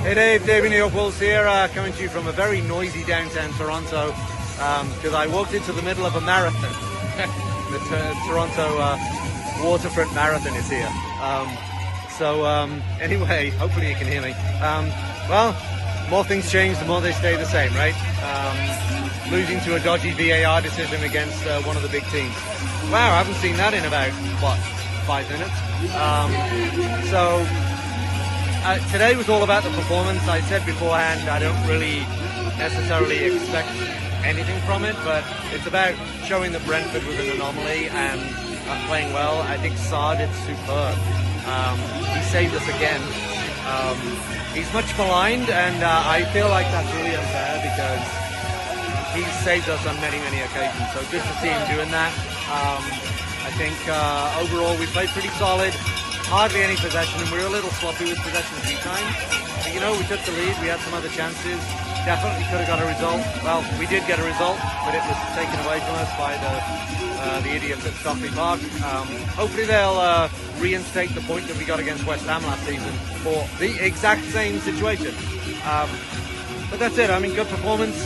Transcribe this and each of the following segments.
Hey Dave, Dave New York Wolves here, coming to you from a very noisy downtown Toronto, because I walked into the middle of a marathon. The Toronto Waterfront Marathon is here. Anyway, hopefully you can hear me. Well, more things change, the more they stay the same, right? Losing to a dodgy VAR decision against one of the big teams. Wow, I haven't seen that in about, 5 minutes? Today was all about the performance. I said beforehand I don't really necessarily expect anything from it, but it's about showing that Brentford was an anomaly and playing well. I think Sarr did superb. He saved us again. He's much maligned, and I feel like that's really unfair because he's saved us on many, many occasions. So good to see him doing that. I think overall we played pretty solid. Hardly any possession, and we were a little sloppy with possession a few times. But, we took the lead. We had some other chances. Definitely could have got a result. Well, we did get a result, but it was taken away from us by the idiots at Stockley Park. Hopefully they'll reinstate the point that we got against West Ham last season for the exact same situation. But that's it. Good performance.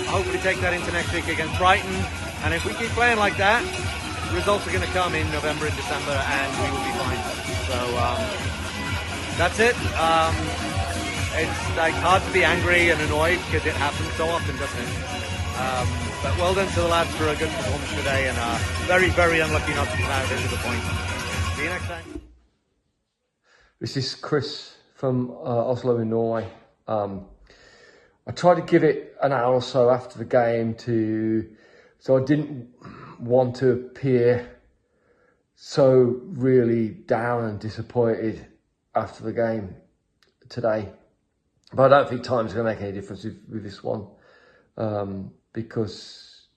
Hopefully take that into next week against Brighton. And if we keep playing like that, results are going to come in November and December, and we will be fine. So that's it. It's like hard to be angry and annoyed because it happens so often, doesn't it? But well done to the lads for a good performance today, and very, very unlucky not to come out into the point. See you next time. This is Chris from Oslo in Norway. I tried to give it an hour or so after the game so I didn't want to appear so really down and disappointed after the game today. But I don't think time's going to make any difference with this one, because,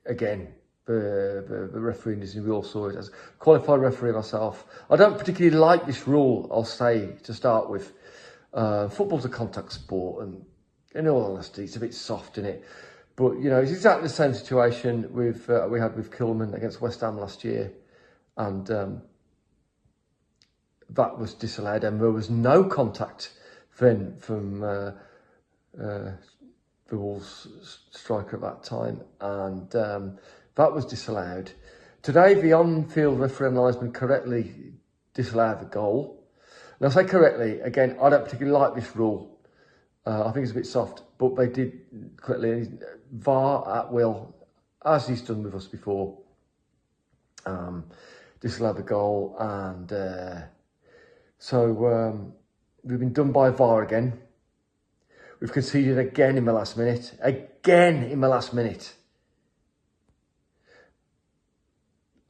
again, the refereeing decision, we all saw it. As a qualified referee myself, I don't particularly like this rule, I'll say, to start with. Football's a contact sport, and in all honesty, it's a bit soft, isn't it? But, it's exactly the same situation we had with Kilman against West Ham last year. And that was disallowed, and there was no contact then from the Wolves striker at that time. And that was disallowed. Today, the on-field referee and linesman correctly disallowed the goal. And I say correctly, again, I don't particularly like this rule. I think it's a bit soft, but they did correctly. VAR at will, as he's done with us before, disallowed the goal, and so we've been done by VAR again. We've conceded again in the last minute.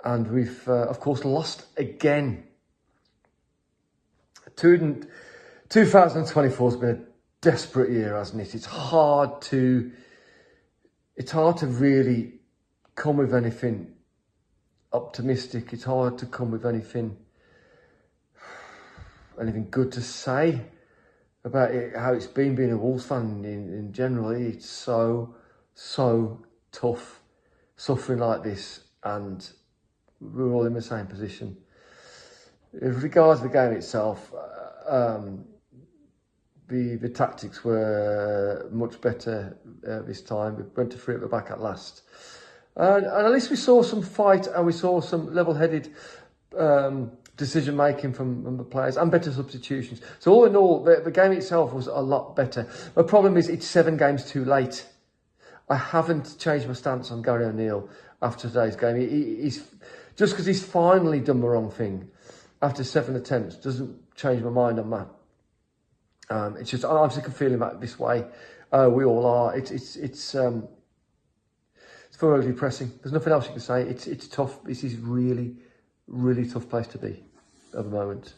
And we've, of course, lost again. 2024 has been a desperate year, hasn't it? It's hard to really come with anything optimistic. It's hard to come with anything good to say about it, how it's been being a Wolves fan in generally. It's so tough suffering like this, and we're all in the same position. With regards to the game itself, the tactics were much better this time. We went to 3 at the back at last. And at least we saw some fight, and we saw some level-headed decision-making from the players, and better substitutions. So all in all, the game itself was a lot better. The problem is it's 7 games too late. I haven't changed my stance on Gary O'Neill after today's game. He's just because he's finally done the wrong thing after 7 attempts doesn't change my mind on that. It's just, I'm sick of feeling that this way. We all are. It's very depressing. There's nothing else you can say. It's tough. This is really, really tough place to be at the moment.